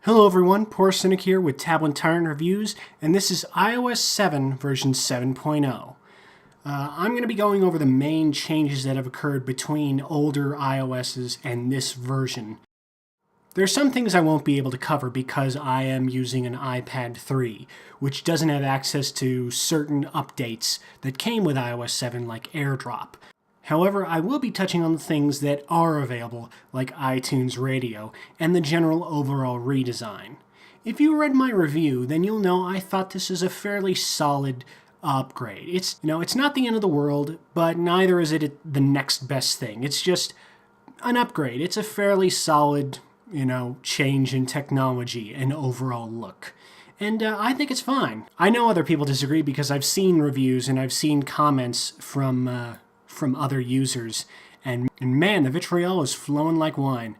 Hello everyone, Poor Cynic here with Tyrant Reviews, and this is iOS 7 version 7.0. I'm going to be going over the main changes that have occurred between older iOSs and this version. There are some things I won't be able to cover because I am using an iPad 3, which doesn't have access to certain updates that came with iOS 7 like AirDrop. However, I will be touching on the things that are available, like iTunes Radio, and the general overall redesign. If you read my review, then you'll know I thought this is a fairly solid upgrade. It's not the end of the world, but neither is it the next best thing. It's just an upgrade. It's a fairly solid, change in technology and overall look. And I think it's fine. I know other people disagree because I've seen reviews and I've seen comments from other users, and man, the vitriol is flowing like wine.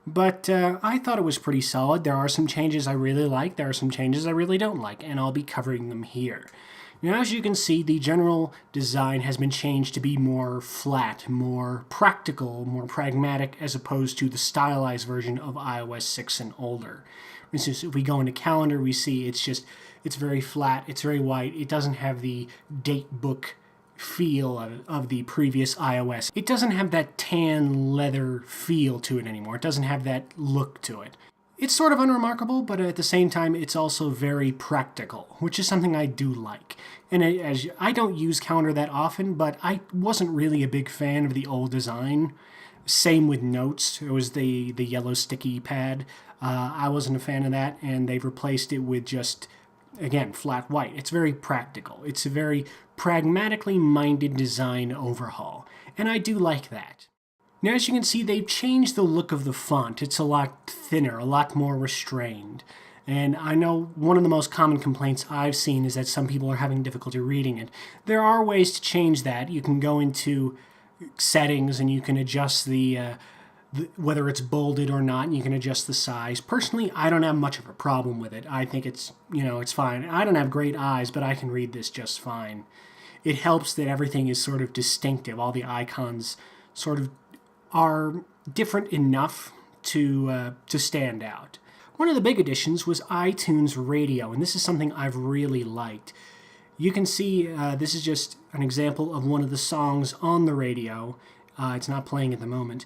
But I thought it was pretty solid. There are some changes I really like, there are some changes I really don't like, and I'll be covering them here. Now, as you can see, the general design has been changed to be more flat, more practical, more pragmatic, as opposed to the stylized version of iOS 6 and older. For instance, if we go into Calendar, we see it's very flat, it's very white, it doesn't have the date book feel of the previous iOS. It doesn't have that tan leather feel to it anymore. It doesn't have that look to it. It's sort of unremarkable, but at the same time, it's also very practical, which is something I do like. And as I don't use Calendar that often, but I wasn't really a big fan of the old design. Same with Notes. It was the yellow sticky pad. I wasn't a fan of that, and they've replaced it with just, again, flat white. It's very practical. It's a very pragmatically minded design overhaul, and I do like that. Now, as you can see, they've changed the look of the font. It's a lot thinner, a lot more restrained. And I know one of the most common complaints I've seen is that some people are having difficulty reading it. There are ways to change that. You can go into settings and you can adjust the whether it's bolded or not, and you can adjust the size. Personally, I don't have much of a problem with it. I think it's fine. I don't have great eyes, but I can read this just fine. It helps that everything is sort of distinctive. All the icons sort of are different enough to stand out. One of the big additions was iTunes Radio, and this is something I've really liked. You can see this is just an example of one of the songs on the radio. It's not playing at the moment.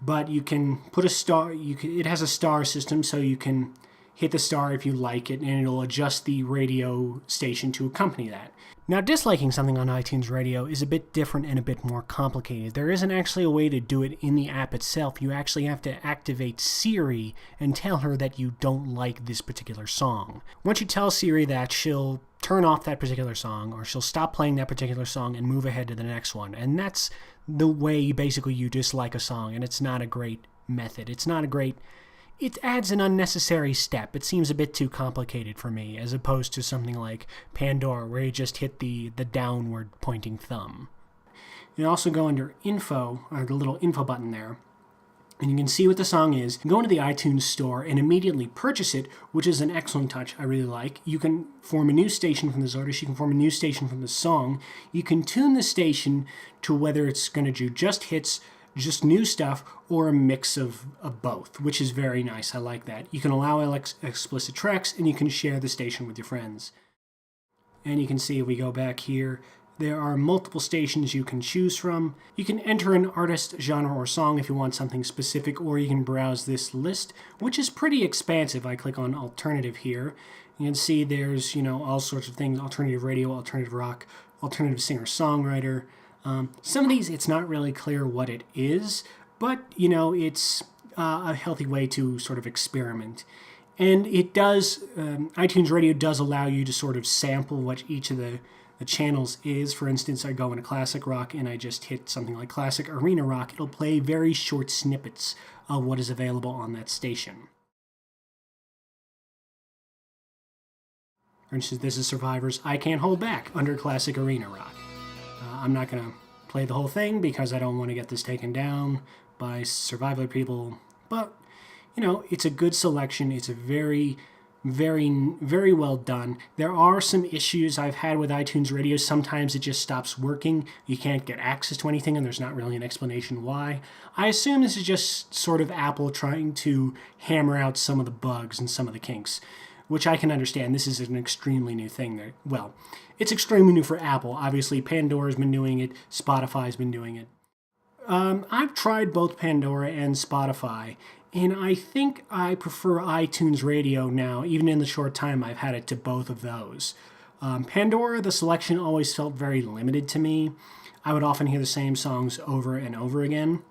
But you can put a star, it has a star system, so you can hit the star if you like it, and it'll adjust the radio station to accompany that. Now, disliking something on iTunes Radio is a bit different and a bit more complicated. There isn't actually a way to do it in the app itself. You actually have to activate Siri and tell her that you don't like this particular song. Once you tell Siri that, she'll turn off that particular song, or she'll stop playing that particular song and move ahead to the next one. And that's the way basically you dislike a song, and it's not a great method. It adds an unnecessary step. It seems a bit too complicated for me, as opposed to something like Pandora, where you just hit the downward pointing thumb. You also go under Info, or the little Info button there, and you can see what the song is. Go into the iTunes store and immediately purchase it, which is an excellent touch I really like. You can form a new station from this artist. You can form a new station from the song. You can tune the station to whether it's going to do just hits, just new stuff, or a mix of both, which is very nice. I like that. You can allow explicit tracks, and you can share the station with your friends. And you can see if we go back here, there are multiple stations you can choose from. You can enter an artist, genre, or song if you want something specific, or you can browse this list, which is pretty expansive. I click on Alternative here. You can see there's, all sorts of things: alternative radio, alternative rock, alternative singer-songwriter. Some of these, it's not really clear what it is, but, it's a healthy way to sort of experiment. And it does, iTunes Radio does allow you to sort of sample what each of the channels is. For instance, I go into classic rock and I just hit something like classic arena rock. It'll play very short snippets of what is available on that station. For instance, this is Survivor's I Can't Hold Back under classic arena rock. I'm not going to play the whole thing because I don't want to get this taken down by Survivor people, but, it's a good selection. It's a very very, very well done. There are some issues I've had with iTunes Radio. Sometimes it just stops working. You can't get access to anything, and there's not really an explanation why. I assume this is just sort of Apple trying to hammer out some of the bugs and some of the kinks, which I can understand. This is an extremely new thing. Well, it's extremely new for Apple. Obviously, Pandora's been doing it. Spotify's been doing it. I've tried both Pandora and Spotify, and I think I prefer iTunes Radio now, even in the short time I've had it, to both of those. Pandora, the selection always felt very limited to me. I would often hear the same songs over and over again.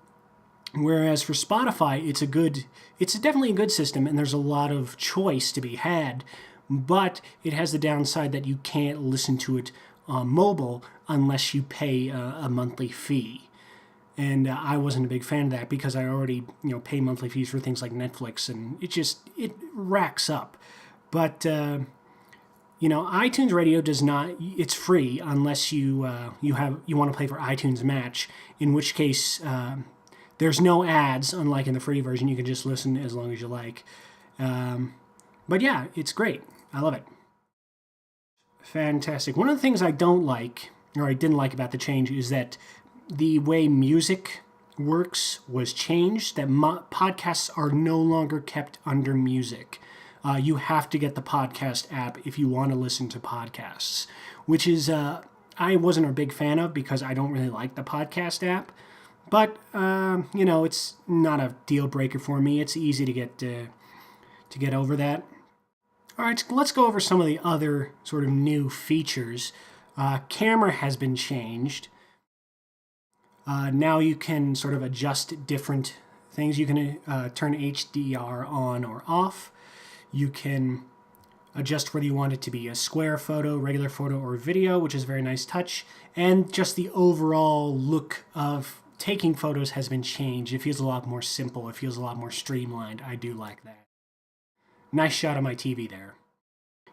Whereas for Spotify, it's definitely a good system, and there's a lot of choice to be had, but it has the downside that you can't listen to it on mobile unless you pay a monthly fee. And I wasn't a big fan of that because I already pay monthly fees for things like Netflix, and it racks up. But iTunes Radio does not. It's free unless you want to pay for iTunes Match, in which case there's no ads. Unlike in the free version, you can just listen as long as you like. But yeah, it's great. I love it. Fantastic. One of the things I don't like, or I didn't like about the change, is that the way music works was changed, that podcasts are no longer kept under music. You have to get the podcast app if you want to listen to podcasts, which is I wasn't a big fan of because I don't really like the podcast app. But, it's not a deal breaker for me. It's easy to get over that. All right, let's go over some of the other sort of new features. Camera has been changed. Now you can sort of adjust different things. You can turn HDR on or off. You can adjust whether you want it to be a square photo, regular photo, or video, which is a very nice touch. And just the overall look of taking photos has been changed. It feels a lot more simple. It feels a lot more streamlined. I do like that. Nice shot of my TV there.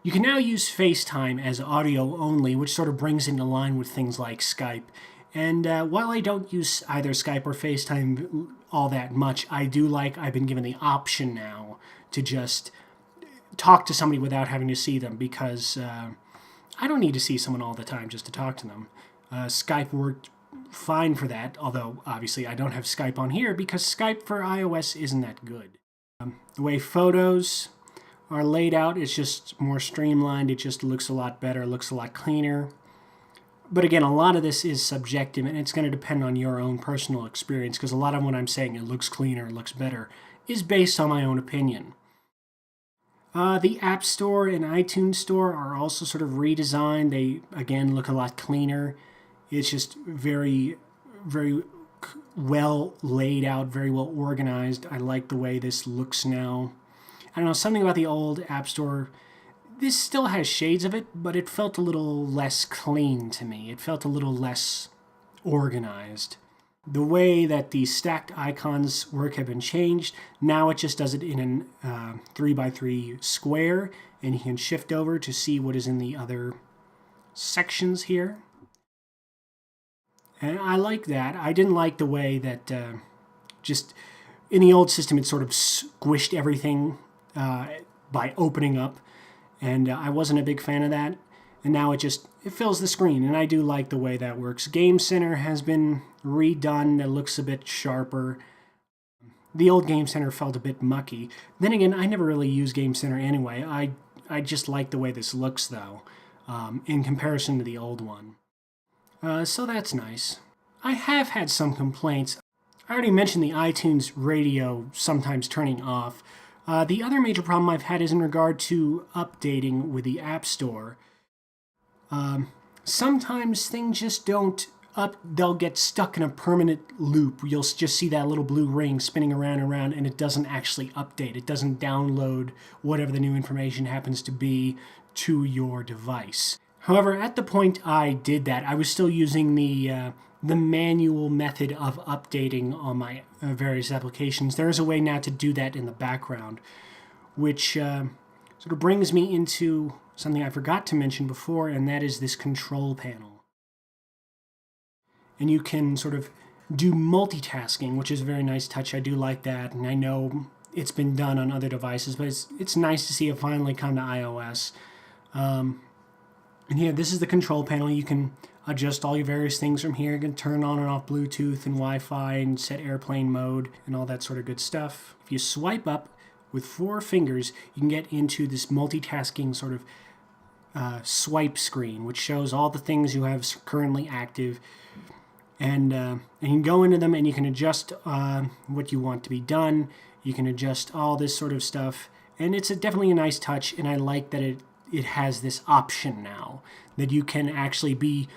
You can now use FaceTime as audio only, which sort of brings it into line with things like Skype. And while I don't use either Skype or FaceTime all that much, I've been given the option now to just talk to somebody without having to see them, because I don't need to see someone all the time just to talk to them. Skype worked fine for that, although obviously I don't have Skype on here because Skype for iOS isn't that good. The way photos are laid out, it's just more streamlined. It just looks a lot better, looks a lot cleaner. But again, a lot of this is subjective, and it's going to depend on your own personal experience, because a lot of what I'm saying, it looks cleaner, it looks better, is based on my own opinion. The App Store and iTunes Store are also sort of redesigned. They, again, look a lot cleaner. It's just very, very well laid out, very well organized. I like the way this looks now. I don't know, something about the old App Store. This still has shades of it, but it felt a little less clean to me. It felt a little less organized. The way that the stacked icons work have been changed. Now it just does it in a 3x3 square, and you can shift over to see what is in the other sections here. And I like that. I didn't like the way that just in the old system it sort of squished everything by opening up. And I wasn't a big fan of that. And now it fills the screen. And I do like the way that works. Game Center has been redone. It looks a bit sharper. The old Game Center felt a bit mucky. Then again, I never really use Game Center anyway. I just like the way this looks, though, in comparison to the old one. So that's nice. I have had some complaints. I already mentioned the iTunes Radio sometimes turning off. The other major problem I've had is in regard to updating with the App Store. Sometimes things just don't they'll get stuck in a permanent loop. You'll just see that little blue ring spinning around and around, and it doesn't actually update. It doesn't download whatever the new information happens to be to your device. However, at the point I did that, I was still using the manual method of updating on my various applications. There is a way now to do that in the background, which sort of brings me into something I forgot to mention before, and that is this control panel. And you can sort of do multitasking, which is a very nice touch. I do like that, and I know it's been done on other devices, but it's nice to see it finally come to iOS. And here, this is the control panel. You can adjust all your various things from here. You can turn on and off Bluetooth and Wi-Fi and set airplane mode and all that sort of good stuff. If you swipe up with 4 fingers, you can get into this multitasking sort of swipe screen, which shows all the things you have currently active. And you can go into them and you can adjust what you want to be done. You can adjust all this sort of stuff. And it's definitely a nice touch, and I like that it has this option now that you can actually be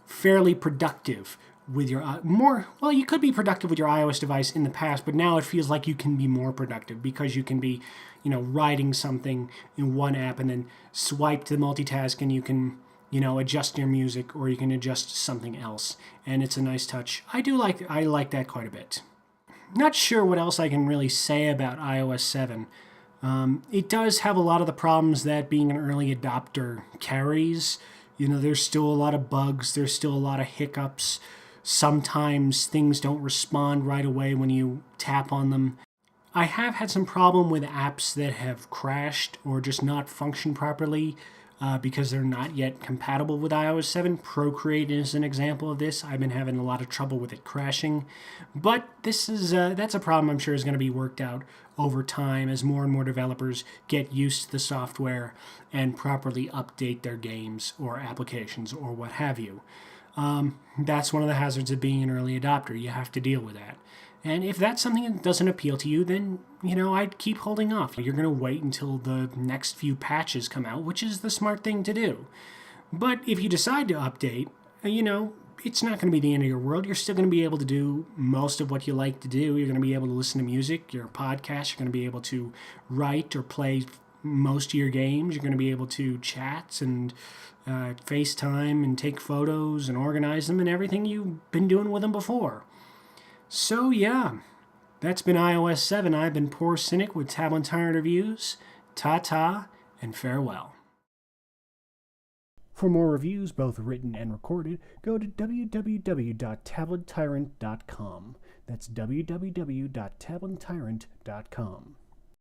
fairly productive with your you could be productive with your iOS device in the past, but now it feels like you can be more productive because you can be, writing something in one app and then swipe to multitask, and you can, adjust your music, or you can adjust something else, and it's a nice touch. I like that quite a bit. Not sure what else I can really say about iOS 7. It does have a lot of the problems that being an early adopter carries. There's still a lot of bugs. There's still a lot of hiccups. Sometimes things don't respond right away when you tap on them. I have had some problem with apps that have crashed or just not function properly because they're not yet compatible with iOS 7. Procreate is an example of this. I've been having a lot of trouble with it crashing. But that's a problem I'm sure is going to be worked out over time as more and more developers get used to the software and properly update their games or applications or what have you. That's one of the hazards of being an early adopter. You have to deal with that. And if that's something that doesn't appeal to you, then, I'd keep holding off. You're going to wait until the next few patches come out, which is the smart thing to do. But if you decide to update, it's not going to be the end of your world. You're still going to be able to do most of what you like to do. You're going to be able to listen to music, your podcast. You're going to be able to write or play most of your games. You're going to be able to chat and FaceTime and take photos and organize them and everything you've been doing with them before. So yeah, that's been iOS 7. I've been Poor Cynic with Tablet Tyrant Reviews. Ta-ta and farewell. For more reviews, both written and recorded, go to www.tablettyrant.com. That's www.tablettyrant.com.